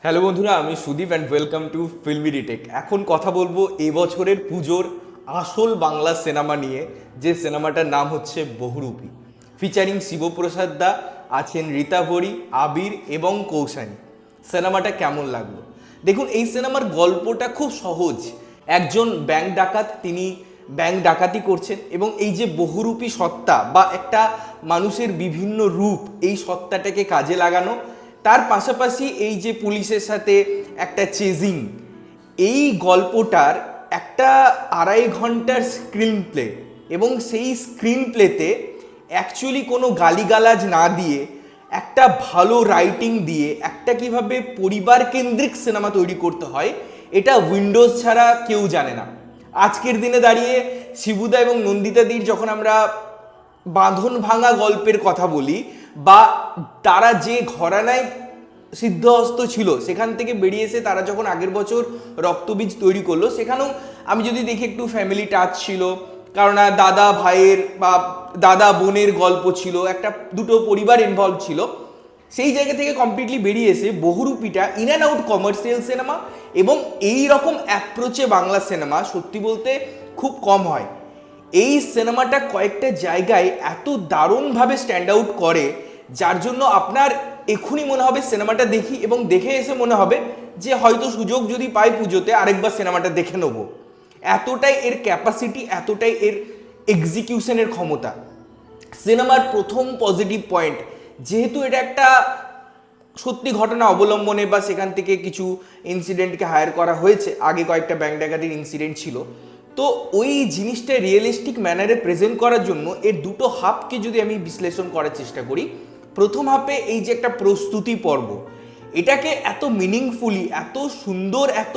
Hello বন্ধুরা, আমি Sudip and welcome to Filmy Retake. এখন কথা বলবো এবছরের পুজোর আসল বাংলা সিনেমা নিয়ে, যে সিনেমাটার নাম হচ্ছে বহুরূপী। ফিচারিং শিবপ্রসাদ দা, আছেন রীতাভরি, আবির এবং কৌশানী। সিনেমাটা কেমন লাগলো? দেখুন, এই সিনেমার গল্পটা খুব সহজ। একজন ব্যাংক ডাকাত, তিনি ব্যাংক ডাকাতি করছেন এবং এই যে বহুরূপী সত্তা বা একটা মানুষের বিভিন্ন রূপ, এই সত্তাটাকে কাজে লাগানো, তার পাশাপাশি এই যে পুলিশের সাথে একটা চেজিং, এই গল্পটার একটা 2.5 ঘন্টার স্ক্রিন প্লে। এবং সেই স্ক্রিন প্লেতে অ্যাকচুয়ালি কোনো গালিগালাজ না দিয়ে, একটা ভালো রাইটিং দিয়ে একটা কিভাবে পরিবার কেন্দ্রিক সিনেমা তৈরি করতে হয়, এটা উইন্ডোজ ছাড়া কেউ জানে না। আজকের দিনে দাঁড়িয়ে শিবুদা এবং নন্দিতাদির যখন আমরা বাঁধন ভাঙা গল্পের কথা বলি, বা তারা যে ঘরানায় সিদ্ধহস্ত ছিল সেখান থেকে বেরিয়ে এসে তারা যখন আগের বছর রক্তবীজ তৈরি করলো, সেখানেও আমি যদি দেখি একটু ফ্যামিলি টাচ ছিল, কারণ দাদা ভাইয়ের বা দাদা বোনের গল্প ছিল, একটা দুটো পরিবার ইনভলভ ছিল। সেই জায়গা থেকে কমপ্লিটলি বেরিয়ে এসে বহুরূপীটা in and out commercial cinema, এবং এই রকম অ্যাপ্রোচে বাংলা সিনেমা সত্যি বলতে খুব কম হয়। এই সিনেমাটা কয়েকটা জায়গায় এত দারুণভাবে স্ট্যান্ড আউট করে, যার জন্য আপনার এক্ষুনি মনে হবে সিনেমাটা দেখি, এবং দেখে এসে মনে হবে যে হয়তো সুযোগ যদি পাই পুজোতে আরেকবার সিনেমাটা দেখে নেবো। এতটাই এর ক্যাপাসিটি, এতটাই এর এক্সিকিউশনের ক্ষমতা। সিনেমার প্রথম পজিটিভ পয়েন্ট, যেহেতু এটা একটা সত্যি ঘটনা অবলম্বনে বা সেখান থেকে কিছু ইনসিডেন্টকে হায়ার করা হয়েছে, আগে কয়েকটা ব্যাংক ডাকাতির ইনসিডেন্ট ছিল, তো ওই জিনিসটা রিয়েলিস্টিক ম্যানারে প্রেজেন্ট করার জন্য এর দুটো হাফকে যদি আমি বিশ্লেষণ করার চেষ্টা করি, প্রথম হাফে এই যে একটা প্রস্তুতি পর্ব, এটাকে এত মিনিংফুলি, এত সুন্দর, এত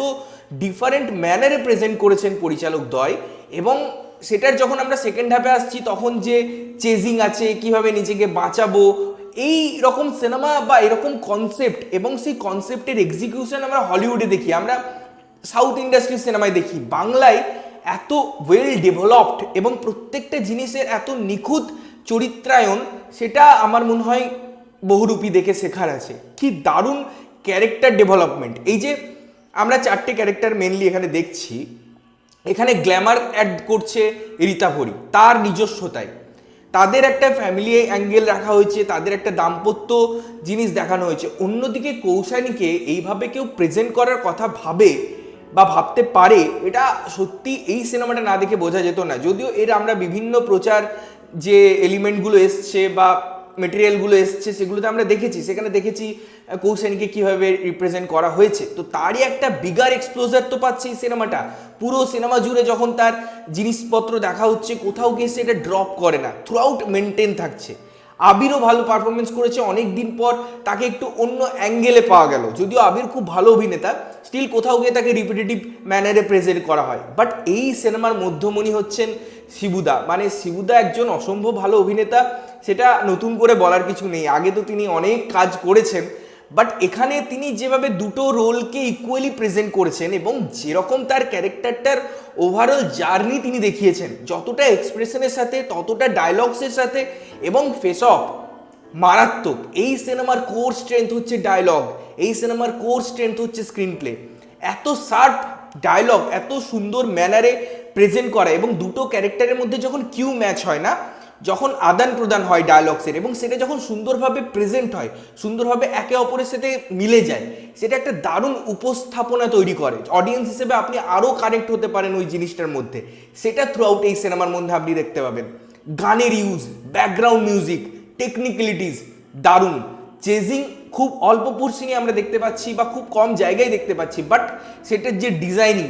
ডিফারেন্ট ম্যানারে প্রেজেন্ট করেছেন পরিচালক দ্বয়। এবং সেটার যখন আমরা সেকেন্ড হাফে আসছি, তখন যে চেজিং আছে, কিভাবে নিজেকে বাঁচাবো, এই রকম সিনেমা বা এরকম কনসেপ্ট, এবং সেই কনসেপ্টের এক্সিকিউশন আমরা হলিউডে দেখি, আমরা সাউথ ইন্ডাস্ট্রির সিনেমায় দেখি, বাংলায় এত ওয়েল ডেভেলপড এবং প্রত্যেকটা জিনিসের এত নিখুঁত চরিত্রায়ন, সেটা আমার মনে হয় বহুরূপী দেখে শেখার আছে। কি দারুণ ক্যারেক্টার ডেভেলপমেন্ট! এই যে আমরা 4টে ক্যারেক্টার মেনলি এখানে দেখছি, এখানে গ্ল্যামার অ্যাড করছে রীতাভরি তার নিজস্বতায়, তাদের একটা ফ্যামিলি অ্যাঙ্গেল রাখা হয়েছে, তাদের একটা দাম্পত্য জিনিস দেখানো হয়েছে। অন্যদিকে কৌশানীকে এইভাবে কেউ প্রেজেন্ট করার কথা ভাবে বা ভাবতে পারে, এটা সত্যি এই সিনেমাটা না দেখে বোঝা যেত না। যদিও এর আমরা বিভিন্ন প্রচার যে এলিমেন্টগুলো এসছে বা মেটেরিয়ালগুলো এসছে সেগুলোতে আমরা দেখেছি, সেখানে দেখেছি কৌশানীকে কীভাবে রিপ্রেজেন্ট করা হয়েছে, তো তারই একটা বিগার এক্সপ্লোজার তো পাচ্ছে এই সিনেমাটা। পুরো সিনেমা জুড়ে যখন তার জিনিসপত্র দেখা হচ্ছে, কোথাও গিয়ে সেটা ড্রপ করে না, থ্রু আউট মেনটেন থাকছে। আবিরও ভালো পারফরমেন্স করেছে, অনেক দিন পর তাকে একটু অন্য অ্যাঙ্গেলে পাওয়া গেল। যদিও আবির খুব ভালো অভিনেতা, স্টিল কোথাও গিয়ে তাকে রিপিটেটিভ ম্যানারে প্রেজেন্ট করা হয়। বাট এই সিনেমার মধ্যমণি হচ্ছেন শিবুদা। মানে শিবুদা একজন অসম্ভব ভালো অভিনেতা, সেটা নতুন করে বলার কিছু নেই, আগে তো তিনি অনেক কাজ করেছেন। বাট এখানে তিনি যেভাবে দুটো রোলকে ইকুয়ালি প্রেজেন্ট করেছেন, এবং যেরকম তার ক্যারেক্টারটার ওভারঅল জার্নি তিনি দেখিয়েছেন, যতটা এক্সপ্রেশনের সাথে, ততটা ডায়লগসের সাথে, এবং ফেস অফ মারাত্মক। এই সিনেমার কোর স্ট্রেংথ হচ্ছে ডায়লগ, এই সিনেমার কোর স্ট্রেংথ হচ্ছে স্ক্রিন প্লে। এত শার্প ডায়লগ, এত সুন্দর ম্যানারে প্রেজেন্ট করা, এবং দুটো ক্যারেক্টারের মধ্যে যখন কিউ ম্যাচ হয় না, যখন আদান প্রদান হয় ডায়লগসের, এবং সেটা যখন সুন্দরভাবে প্রেজেন্ট হয়, সুন্দরভাবে একে অপরের সাথে মিলে যায়, সেটা একটা দারুণ উপস্থাপনা তৈরি করে। অডিয়েন্স হিসেবে আপনি আরও কানেক্ট হতে পারেন ওই জিনিসটার মধ্যে, সেটা থ্রু আউট এই সিনেমার মধ্যে আপনি দেখতে পাবেন। গানের ইউজ, ব্যাকগ্রাউন্ড মিউজিক, টেকনিক্যালিটিস দারুণ। চেজিং খুব অল্প পোর্শনে আমরা দেখতে পাচ্ছি বা খুব কম জায়গায় দেখতে পাচ্ছি, বাট সেটার যে ডিজাইনিং,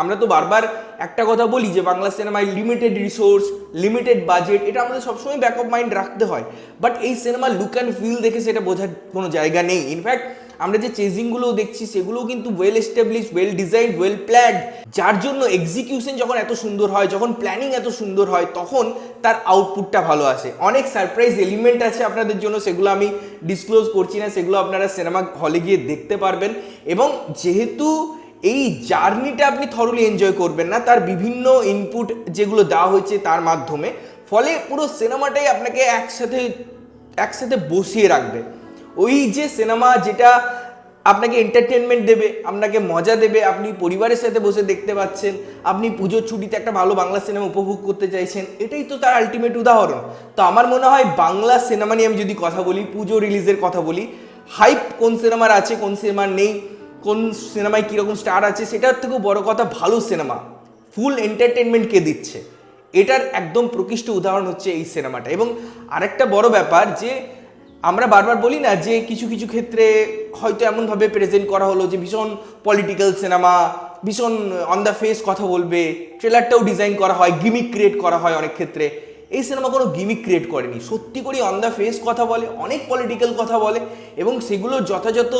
আমরা তো বারবার একটা কথা বলি যে বাংলা সিনেমায় লিমিটেড রিসোর্স, লিমিটেড বাজেট, এটা আমাদের সবসময় ব্যাক অফ মাইন্ড রাখতে হয়। বাট এই সিনেমার লুক অ্যান্ড ফিল দেখে সেটা বোঝার কোনো জায়গা নেই। ইনফ্যাক্ট আমরা যে চেজিংগুলোও দেখছি সেগুলোও কিন্তু well establish, well design, well planned, যার জন্য এক্সিকিউশন যখন এত সুন্দর হয়, যখন প্ল্যানিং এত সুন্দর হয়, তখন তার আউটপুটটা ভালো আসে। অনেক সারপ্রাইজ এলিমেন্ট আছে আপনাদের জন্য, সেগুলো আমি ডিসক্লোজ করছি না, সেগুলো আপনারা সিনেমা হলে গিয়ে দেখতে পারবেন। এবং যেহেতু এই জার্নিটা আপনি থরলি এনজয় করবেন না, তার বিভিন্ন ইনপুট যেগুলো দেওয়া হয়েছে তার মাধ্যমে, ফলে পুরো সিনেমাটাই আপনাকে একসাথে বসিয়ে রাখবে। ওই যে সিনেমা যেটা আপনাকে এন্টারটেনমেন্ট দেবে, আপনাকে মজা দেবে, আপনি পরিবারের সাথে বসে দেখতে পাচ্ছেন, আপনি পুজোর ছুটিতে একটা ভালো বাংলা সিনেমা উপভোগ করতে চাইছেন, এটাই তো তার আলটিমেট উদাহরণ। তো আমার মনে হয় বাংলা সিনেমা নিয়ে আমি যদি কথা বলি, পুজো রিলিজের কথা বলি, হাইপ কোন সিনেমার আছে কোন সিনেমার নেই, কোন সিনেমায় কীরকম স্টার আছে, সেটার থেকেও বড় কথা ভালো সিনেমা ফুল এন্টারটেনমেন্ট কে দিচ্ছে, এটার একদম প্রকৃষ্ট উদাহরণ হচ্ছে এই সিনেমাটা। এবং আরেকটা বড় ব্যাপার যে আমরা বারবার বলি না যে কিছু কিছু ক্ষেত্রে হয়তো এমনভাবে প্রেজেন্ট করা হলো যে ভীষণ পলিটিক্যাল সিনেমা, ভীষণ অন দ্য ফেস কথা বলবে, ট্রেলারটাও ডিজাইন করা হয়, গিমিক ক্রিয়েট করা হয় অনেক ক্ষেত্রে। এই সিনেমা কোনো গিমিক ক্রিয়েট করেনি, সত্যি করে অন দ্য ফেস কথা বলে, অনেক পলিটিক্যাল কথা বলে এবং সেগুলো যথাযথ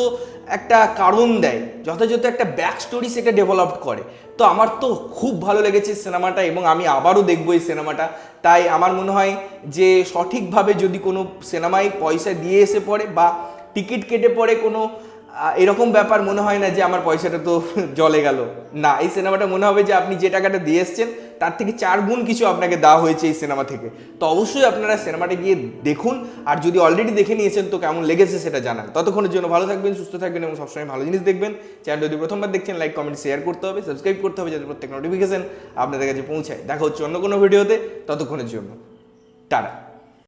একটা কারণ দেয়, যথাযথ একটা ব্যাক স্টোরি সেটা ডেভেলপ করে। তো আমার তো খুব ভালো লেগেছে সিনেমাটা এবং আমি আবারও দেখবো এই সিনেমাটা। তাই আমার মনে হয় যে সঠিকভাবে যদি কোনো সিনেমায় পয়সা দিয়ে এসে পড়ে বা টিকিট কেটে পড়ে কোনো এরকম ব্যাপার মনে হয় না যে আমার পয়সাটা তো জলে গেল। না, এই সিনেমাটা মনে হবে যে আপনি যে টাকাটা দিয়ে এসছেন তার থেকে 4 গুণ কিছু আপনাকে দেওয়া হয়েছে এই সিনেমা থেকে। তো অবশ্যই আপনারা সিনেমাটা গিয়ে দেখুন, আর যদি অলরেডি দেখে নিয়েছেন তো কেমন লেগেছে সেটা জানান। ততক্ষণের জন্য ভালো থাকবেন, সুস্থ থাকবেন এবং সবসময় ভালো জিনিস দেখবেন। চ্যানেল যদি প্রথমবার দেখছেন লাইক কমেন্ট শেয়ার করতে হবে, সাবস্ক্রাইব করতে হবে যাতে প্রত্যেক নোটিফিকেশন আপনাদের কাছে পৌঁছায়। দেখা হচ্ছে অন্য কোনো ভিডিওতে, ততক্ষণের জন্য টাটা।